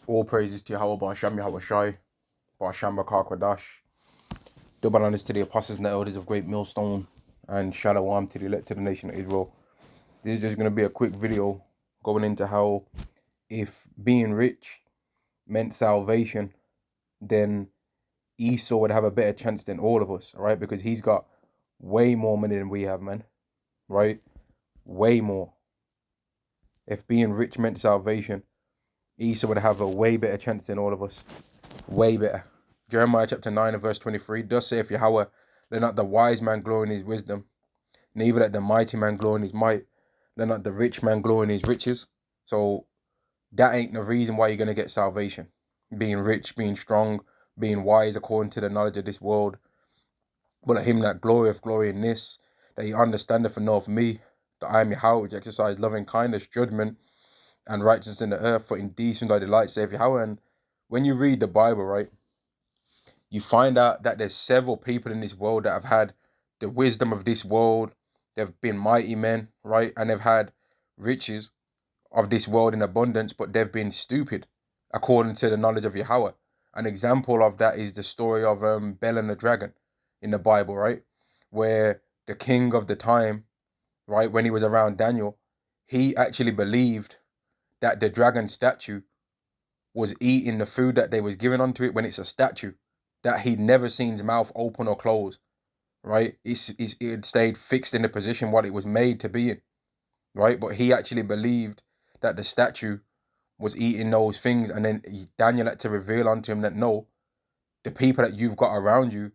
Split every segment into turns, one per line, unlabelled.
All praises to Yahweh Ba'Shem Yahweh Shai, Ba'Shem Rakar Kodash. Double honors to the apostles and the elders of Great Millstone, and Shalom to the elect of the nation of Israel. This is just going to be a quick video going into how if being rich meant salvation, then Esau would have a better chance than all of us, right? Because he's got way more money than we have, man, right? Way more. If being rich meant salvation, Esau would have a way better chance than all of us. Way better. Jeremiah chapter 9 and verse 23. Thus saith Yahweh, let not the wise man glory in his wisdom, neither let the mighty man glory in his might, let not the rich man glory in his riches. So that ain't the reason why you're going to get salvation. Being rich, being strong, being wise according to the knowledge of this world. But let him that glorieth glory in this, that he understandeth and knoweth me, that I am Yahweh, which exercise loving kindness, judgment, and righteousness in the earth, for in these things I delight, saith Yahweh. And when you read the Bible, right, you find out that there's several people in this world that have had the wisdom of this world. They've been mighty men, right? And they've had riches of this world in abundance, but they've been stupid according to the knowledge of Yahweh. An example of that is the story of Bel and the dragon in the Bible, right? Where the king of the time, right, when he was around Daniel, he actually believed that the dragon statue was eating the food that they was giving onto it when it's a statue that he'd never seen his mouth open or close, right? It stayed fixed in the position what it was made to be in, right? But he actually believed that the statue was eating those things, and then Daniel had to reveal unto him that no, the people that you've got around you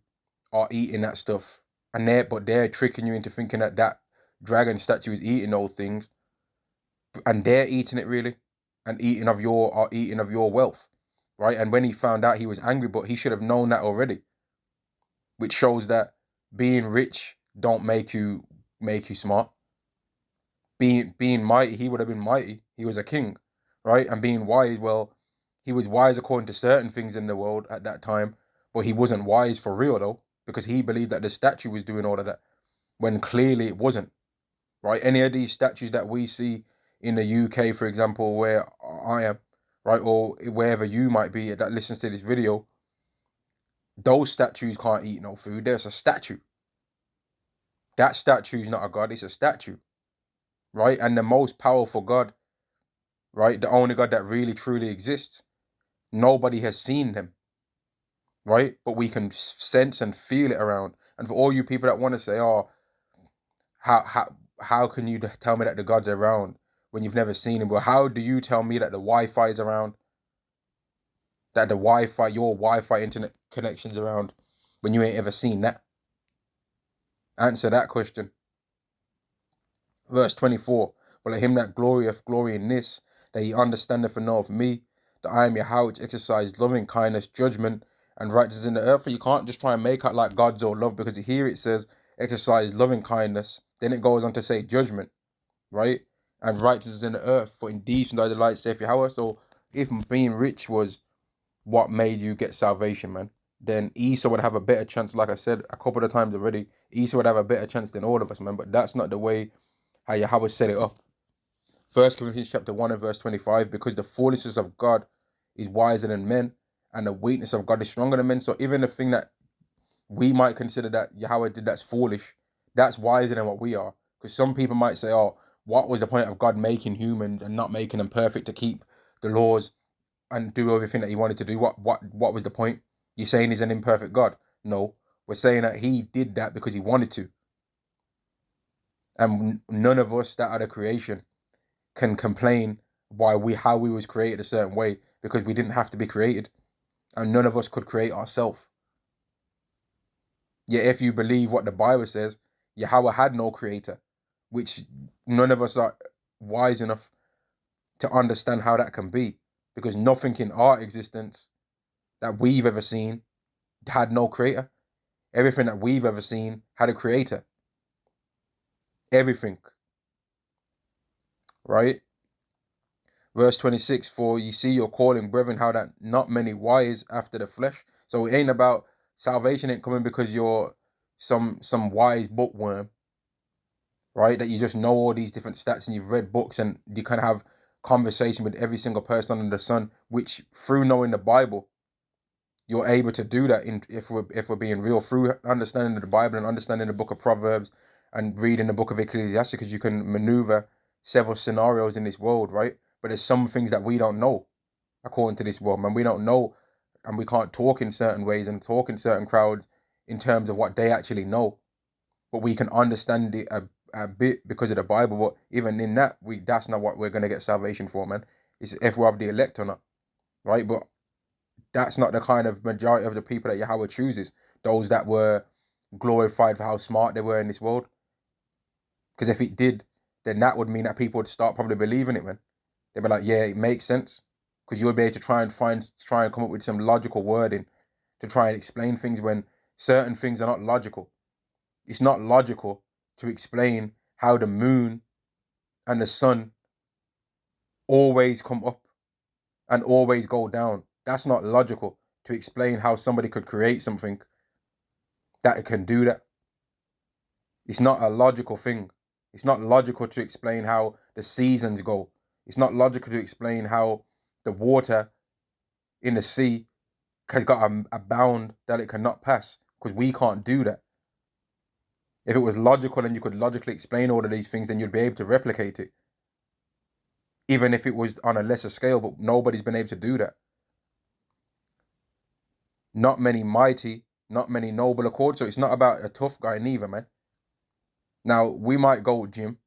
are eating that stuff, and they're tricking you into thinking that that dragon statue is eating those things, and they're eating it really, and eating of your wealth, right? And when he found out, he was angry, but he should have known that already, which shows that being rich don't make you smart. Being mighty, he would have been mighty. He was a king, right? And being wise, well, he was wise according to certain things in the world at that time, but he wasn't wise for real though, because he believed that the statue was doing all of that, when clearly it wasn't, right? Any of these statues that we see in the UK, for example, where I am, right, or wherever you might be that listens to this video, those statues can't eat no food. There's a statue. That statue is not a god, it's a statue, right? And the most powerful God, right, the only God that really truly exists, nobody has seen him, right? But we can sense and feel it around. And for all you people that want to say, oh, how can you tell me that the God's around when you've never seen him? Well, how do you tell me that the Wi-Fi is around? That the Wi-Fi, your Wi-Fi internet connection's around when you ain't ever seen that? Answer that question. Verse 24, but let him that glorieth glory in this, that he understandeth and knoweth me, that I am Yahweh, which exercise loving kindness, judgment, and righteousness in the earth. For you can't just try and make out like God's all love, because here it says exercise loving kindness, then it goes on to say judgment, right? And righteousness in the earth, for indeed from thy delight saith Yahweh. So if being rich was what made you get salvation, man, then Esau would have a better chance. Like I said a couple of times already, Esau would have a better chance than all of us, man. But that's not the way how Yahweh set it up. 1 Corinthians chapter 1 and verse 25, because the foolishness of God is wiser than men, and the weakness of God is stronger than men. So even the thing that we might consider that Yahweh did that's foolish, that's wiser than what we are. Because some people might say, oh, what was the point of God making humans and not making them perfect to keep the laws and do everything that he wanted to do? What was the point? You're saying he's an imperfect God? No, we're saying that he did that because he wanted to. And none of us that are the creation can complain how we was created a certain way, because we didn't have to be created, and none of us could create ourselves. Yet if you believe what the Bible says, Yahweh had no creator, which none of us are wise enough to understand how that can be, because nothing in our existence that we've ever seen had no creator. Everything that we've ever seen had a creator. Everything. Right? Verse 26, for ye see your calling, brethren, how that not many wise after the flesh. So it ain't about salvation ain't coming because you're some wise bookworm, right? That you just know all these different stats and you've read books and you kind of have conversation with every single person under the sun, which through knowing the Bible, you're able to do that if we're being real, through understanding the Bible and understanding the book of Proverbs and reading the book of Ecclesiasticus, you can maneuver several scenarios in this world, right? But there's some things that we don't know according to this world, man. We don't know, and we can't talk in certain ways and talk in certain crowds in terms of what they actually know. But we can understand it a bit because of the Bible. But even in that, that's not what we're gonna get salvation for, man. It's if we have the elect or not, right? But that's not the kind of majority of the people that Yahweh chooses. Those that were glorified for how smart they were in this world. Because if it did, then that would mean that people would start probably believing it, man. They'd be like, yeah, it makes sense. Because you would be able to try and come up with some logical wording to try and explain things when certain things are not logical. It's not logical to explain how the moon and the sun always come up and always go down. That's not logical to explain how somebody could create something that it can do that. It's not a logical thing. It's not logical to explain how the seasons go. It's not logical to explain how the water in the sea has got a bound that it cannot pass, because we can't do that. If it was logical and you could logically explain all of these things, then you'd be able to replicate it, even if it was on a lesser scale, but nobody's been able to do that. Not many mighty, not many noble accord. So it's not about a tough guy neither, man. Now, we might go gym,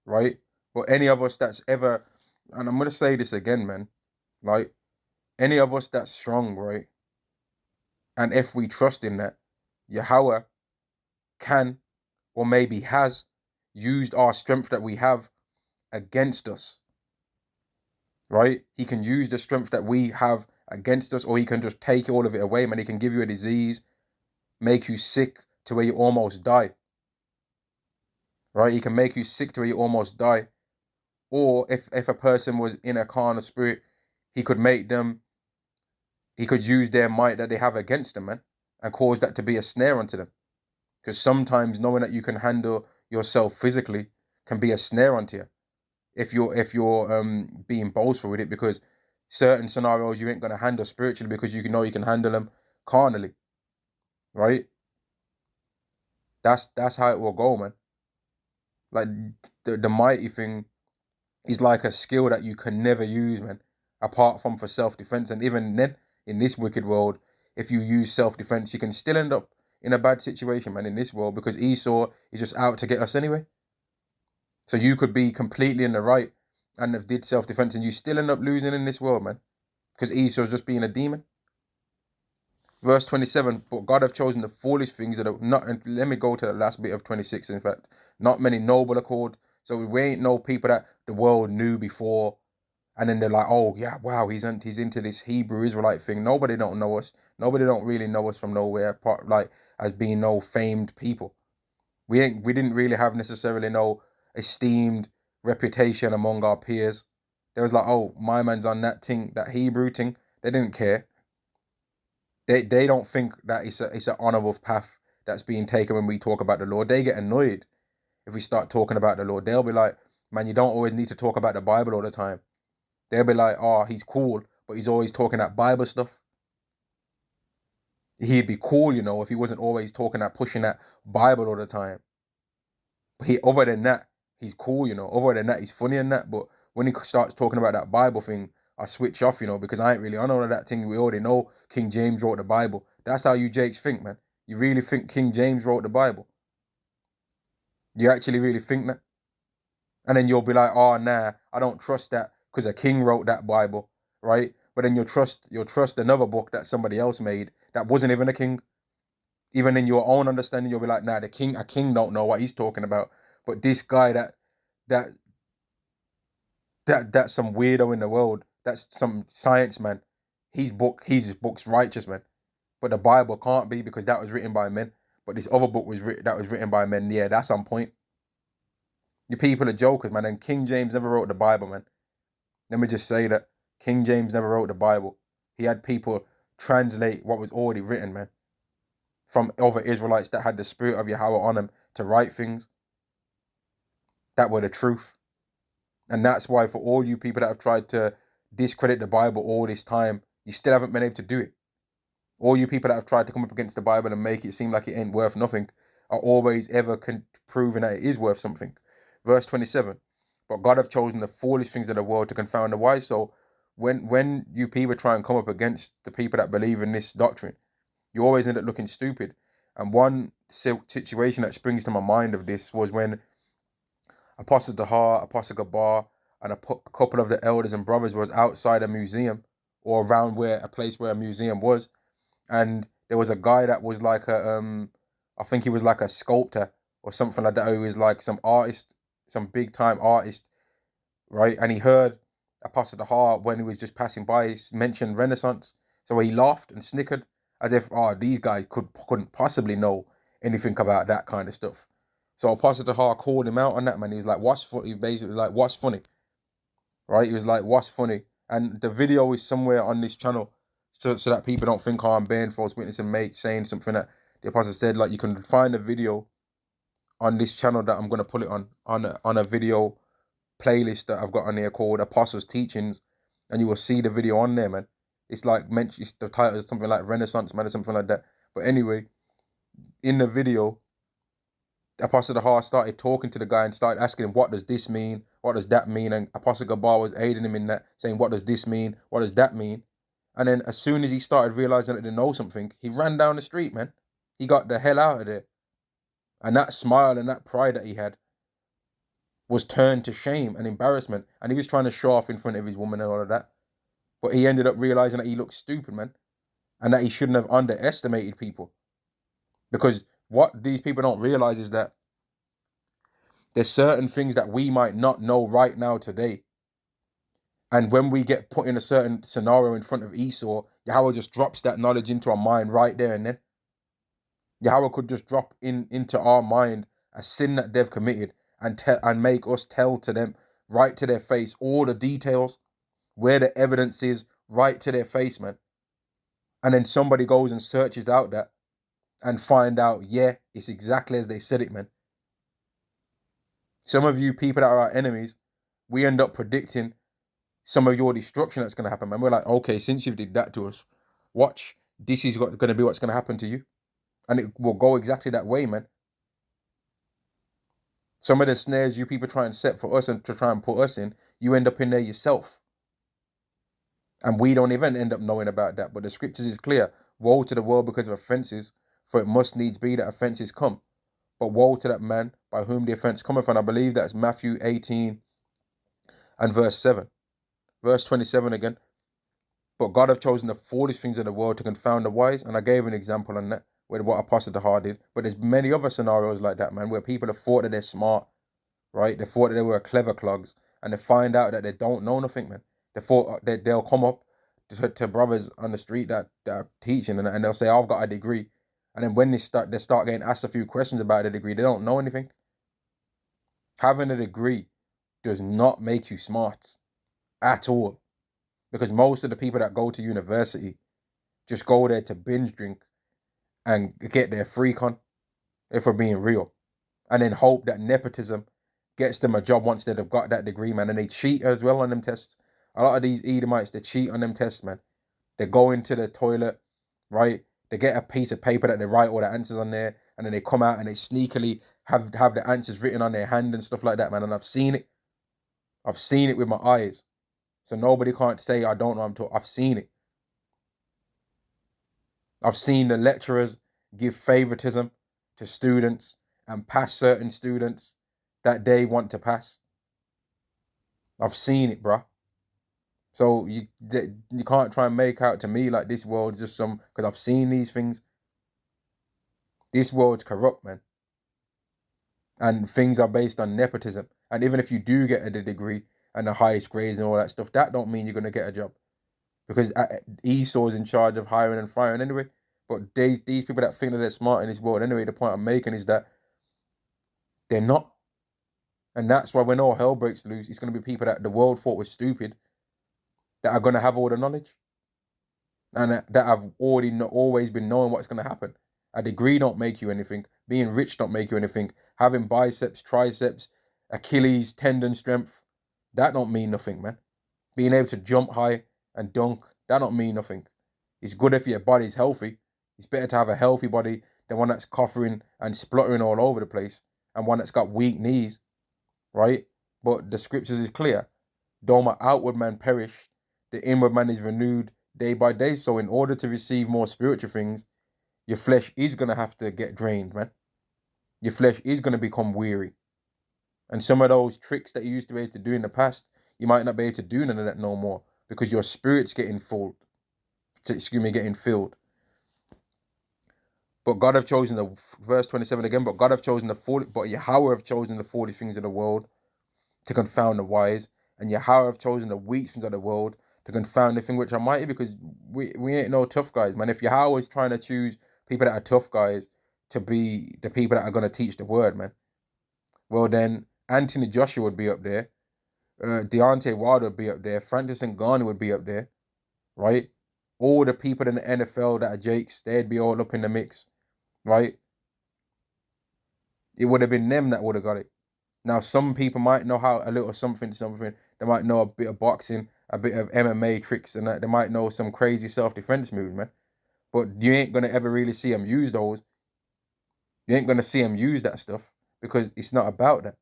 right? But any of us that's ever, and I'm going to say this again, man, like, any of us that's strong, right? And if we trust in that, Yahweh can, or maybe has, used our strength that we have against us, right? He can use the strength that we have against us, or he can just take all of it away, man. He can give you a disease, make you sick to where you almost die, right? He can make you sick to where you almost die. Or if a person was in a carnal spirit, he could use their might that they have against them, man, and cause that to be a snare unto them. Because sometimes knowing that you can handle yourself physically can be a snare unto you if you're being boastful with it, because certain scenarios you ain't gonna handle spiritually because you know you can handle them carnally, right? That's how it will go, man. Like the mighty thing is like a skill that you can never use, man, apart from for self-defense. And even then, in this wicked world, if you use self-defense, you can still end up in a bad situation, man, in this world, because Esau is just out to get us anyway. So you could be completely in the right and have did self-defense, and you still end up losing in this world, man, because Esau's just being a demon. Verse 27, but God have chosen the foolish things that are not, and let me go to the last bit of 26, in fact. Not many noble accord. So we ain't no people that the world knew before, and then they're like, oh yeah, wow, he's into this Hebrew Israelite thing. Nobody don't know us. Nobody don't really know us from nowhere, like as being no famed people. We didn't really have necessarily no esteemed reputation among our peers. There was like, oh, my man's on that thing, that Hebrew thing. They didn't care. They don't think that it's an honorable path that's being taken when we talk about the Lord. They get annoyed if we start talking about the Lord. They'll be like, man, you don't always need to talk about the Bible all the time. They'll be like, oh, he's cool, but he's always talking that Bible stuff. He'd be cool, if he wasn't always pushing that Bible all the time. But other than that, he's cool, Other than that, he's funny and that. But when he starts talking about that Bible thing, I switch off, because I know that thing. We already know King James wrote the Bible. That's how you Jakes think, man. You really think King James wrote the Bible? You actually really think that? And then you'll be like, oh, nah, I don't trust that because a king wrote that Bible, right? But then you'll trust another book that somebody else made that wasn't even a king. Even in your own understanding, you'll be like, nah, a king don't know what he's talking about. But this guy that's some weirdo in the world, that's some science man. His book's righteous, man. But the Bible can't be, because that was written by men. But this other book was written by men. Yeah, that's on point. You people are jokers, man. And King James never wrote the Bible, man. Let me just say that King James never wrote the Bible. He had people translate what was already written, man, from other Israelites that had the spirit of Yahweh on them to write things that were the truth. And that's why for all you people that have tried to discredit the Bible all this time, you still haven't been able to do it. All you people that have tried to come up against the Bible and make it seem like it ain't worth nothing are always ever proving that it is worth something. Verse 27, but God have chosen the foolish things of the world to confound the wise. So when you people try and come up against the people that believe in this doctrine, you always end up looking stupid. And one situation that springs to my mind of this was when Apostle Dahar, Apostle Gabar, and a couple of the elders and brothers was outside a museum, or around a place where a museum was, and there was a guy that was like I think he was like a sculptor or something like that. He was like some artist, some big time artist, right? And he heard Apostle Dahar when he was just passing by mention Renaissance, so he laughed and snickered as if, oh, these guys couldn't possibly know anything about that kind of stuff. So Apostle Dahar called him out on that, man. He was like, what's funny? He basically was like, what's funny? Right? He was like, what's funny? And the video is somewhere on this channel, so that people don't think, oh, I'm bearing false witness and saying something that the apostle said. Like, you can find a video on this channel that I'm going to put it on a video playlist that I've got on there called Apostles Teachings, and you will see the video on there, man. It's like, the title is something like Renaissance Man or something like that. But anyway, in the video, Apostle Dahar started talking to the guy and started asking him, what does this mean? What does that mean? And Apostle Gabar was aiding him in that, saying, what does this mean? What does that mean? And then as soon as he started realizing that he didn't know something, he ran down the street, man. He got the hell out of there. And that smile and that pride that he had was turned to shame and embarrassment. And he was trying to show off in front of his woman and all of that. But he ended up realizing that he looked stupid, man. And that he shouldn't have underestimated people. Because what these people don't realize is that there's certain things that we might not know right now today. And when we get put in a certain scenario in front of Esau, Yahweh just drops that knowledge into our mind right there and then. Yahweh could just drop into our mind a sin that they've committed and make us tell to them right to their face all the details, where the evidence is, right to their face, man. And then somebody goes and searches out that and find out, yeah, it's exactly as they said it, man. Some of you people that are our enemies, we end up predicting some of your destruction that's going to happen, man. We're like, okay, since you did that to us, watch, this is going to be what's going to happen to you. And it will go exactly that way, man. Some of the snares you people try and set for us and to try and put us in, you end up in there yourself. And we don't even end up knowing about that. But the scriptures is clear. Woe to the world because of offenses, for it must needs be that offenses come. But woe to that man by whom the offense cometh. And I believe that's Matthew 18 and verse 7. Verse 27 again. But God have chosen the foolish things of the world to confound the wise. And I gave an example on that, with what Apostle Dahar did. But there's many other scenarios like that, man, where people have thought that they're smart, right? They thought that they were clever clogs, and they find out that they don't know nothing, man. They thought that they'll come up to brothers on the street that are teaching, and they'll say, I've got a degree. And then when they start getting asked a few questions about the degree, they don't know anything. Having a degree does not make you smart at all. Because most of the people that go to university just go there to binge drink and get their freak on, if we're being real. And then hope that nepotism gets them a job once they've got that degree, man. And they cheat as well on them tests. A lot of these Edomites, they cheat on them tests, man. They go into the toilet, right? They get a piece of paper that they write all the answers on there, and then they come out and they sneakily have the answers written on their hand and stuff like that, man. And I've seen it. I've seen it with my eyes. So nobody can't say I don't know I'm talking. I've seen it. I've seen the lecturers give favoritism to students and pass certain students that they want to pass. I've seen it, bruh. So you can't try and make out to me like this world's just because I've seen these things. This world's corrupt, man. And things are based on nepotism. And even if you do get a degree and the highest grades and all that stuff, that don't mean you're going to get a job. Because Esau's in charge of hiring and firing anyway. But these people that think that they're smart in this world, anyway, the point I'm making is that they're not. And that's why when all hell breaks loose, it's going to be people that the world thought was stupid that are going to have all the knowledge. And that have always been knowing what's going to happen. A degree don't make you anything. Being rich don't make you anything. Having biceps, triceps, Achilles, tendon strength, That don't mean nothing, man. Being able to jump high and dunk, that don't mean nothing. It's good if your body's healthy. It's better to have a healthy body than one that's coughing and spluttering all over the place and one that's got weak knees, right? But the scriptures is clear. Though my outward man perish, the inward man is renewed day by day. So in order to receive more spiritual things, your flesh is going to have to get drained, man. Your flesh is going to become weary. And some of those tricks that you used to be able to do in the past, you might not be able to do none of that no more because your spirit's getting full. Getting filled. But God have chosen the verse 27 again. But God have chosen the 40. But Yahweh have chosen the 40 things of the world to confound the wise, and Yahweh have chosen the weak things of the world to confound the thing which are mighty. Because we ain't no tough guys, man. If Yahweh is trying to choose people that are tough guys to be the people that are going to teach the word, man, well then Anthony Joshua would be up there, Deontay Wilder would be up there, Francis Ngannou would be up there, right? All the people in the NFL that are Jakes, they'd be all up in the mix, right? It would have been them that would have got it. Now, some people might know how a little something. They might know a bit of boxing, a bit of MMA tricks, and that. They might know some crazy self-defense moves, man. But you ain't going to ever really see them use those. You ain't going to see them use that stuff because it's not about that.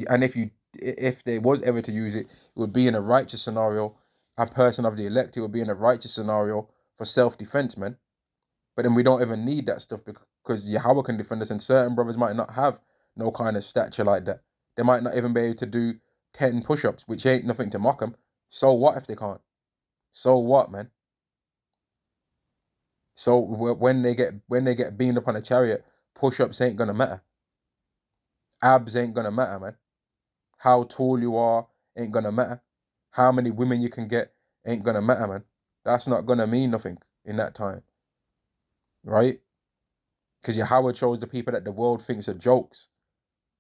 And if they was ever to use it, it would be in a righteous scenario. A person of the elect, it would be in a righteous scenario for self-defense, man. But then we don't even need that stuff because Yahweh can defend us, and certain brothers might not have no kind of stature like that. They might not even be able to do 10 push-ups, which ain't nothing to mock them. So what if they can't? So what, man? So when they get beamed up on a chariot, push-ups ain't gonna matter. Abs ain't gonna matter, man. How tall you are ain't gonna matter. How many women you can get ain't gonna matter, man. That's not gonna mean nothing in that time, right? Because Yahweh chose the people that the world thinks are jokes,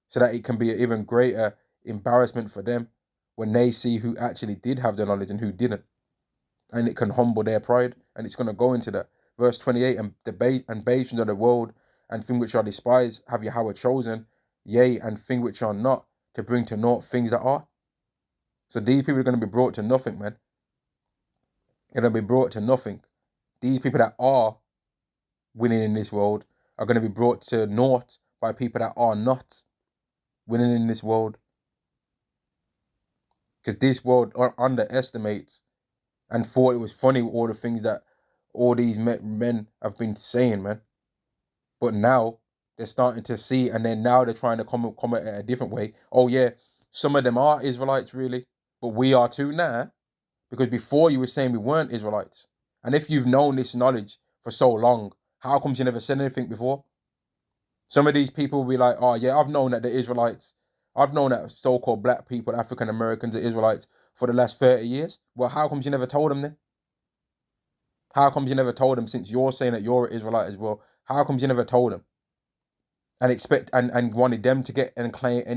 so that it can be an even greater embarrassment for them when they see who actually did have the knowledge and who didn't. And it can humble their pride, and it's going to go into that. Verse 28, and bastions of the world, and things which are despised, have Yahweh chosen, yea, and things which are not, to bring to naught things that are. So these people are going to be brought to nothing, man. They're going to be brought to nothing. These people that are winning in this world are going to be brought to naught by people that are not winning in this world. Because this world underestimates and thought it was funny with all the things that all these men have been saying, man. But now they're starting to see, and then now they're trying to come at it a different way. Oh yeah, some of them are Israelites, really, but we are too now. Because before you were saying we weren't Israelites. And if you've known this knowledge for so long, how comes you never said anything before? Some of these people will be like, oh yeah, I've known that the Israelites, I've known that so-called black people, African Americans are Israelites for the last 30 years. Well, how comes you never told them then? How comes you never told them, since you're saying that you're an Israelite as well? How comes you never told them? And expect and wanted them to get any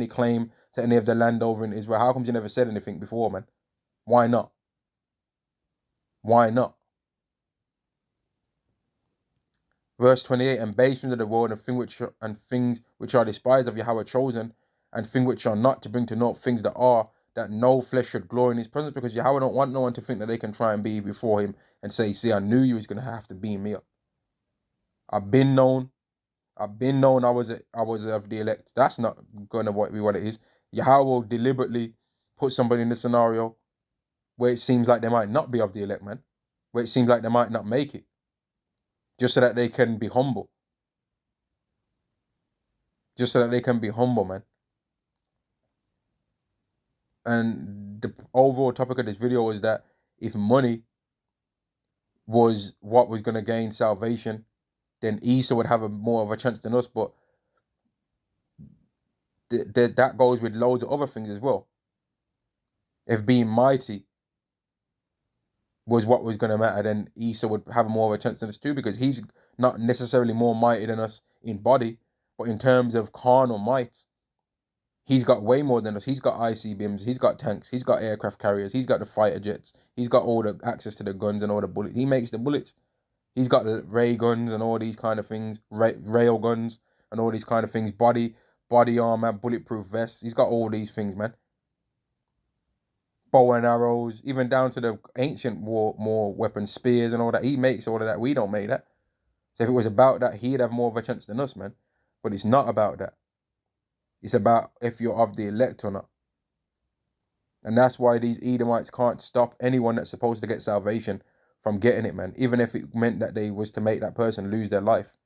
claim to any of the land over in Israel? How comes you never said anything before, man? Why not? Why not? Verse 28, and bastions of the world, and things which are despised of Yahweh chosen, and things which are not, to bring to naught things that are, that no flesh should glory in his presence, because Yahweh don't want no one to think that they can try and be before him and say, see, I knew you was gonna have to beam me up. I've been known I was of the elect. That's not gonna be what it is. Yahweh will deliberately put somebody in the scenario where it seems like they might not be of the elect, man. Where it seems like they might not make it. Just so that they can be humble. Just so that they can be humble, man. And the overall topic of this video is that if money was what was going to gain salvation, then Esau would have more of a chance than us. But that goes with loads of other things as well. If being mighty was what was going to matter, then Esau would have more of a chance than us too, because he's not necessarily more mighty than us in body, but in terms of carnal might, he's got way more than us. He's got ICBMs, he's got tanks, he's got aircraft carriers, he's got the fighter jets, he's got all the access to the guns and all the bullets. He makes the bullets. He's got the ray guns and all these kind of things, rail guns and all these kind of things, body armor, bulletproof vests. He's got all these things, man. bow and arrows, even down to the ancient more weapons, spears and all that. He makes all of that. We don't make that. So if it was about that, he'd have more of a chance than us, man. But it's not about that. It's about if you're of the elect or not. And that's why these Edomites can't stop anyone that's supposed to get salvation from getting it, man. Even if it meant that they was to make that person lose their life.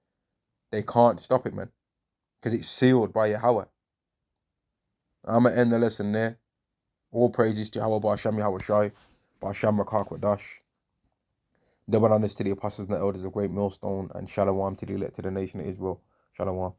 They can't stop it, man. Because it's sealed by Yahweh. I'm going to end the lesson there. All praises to Yahweh, Ba'Shem Yahweh Shai, Ba'Shem Rakak Wadash. Double honors to the apostles and the elders of Great Millstone, and Shalom to the elect to the nation of Israel. Shalom.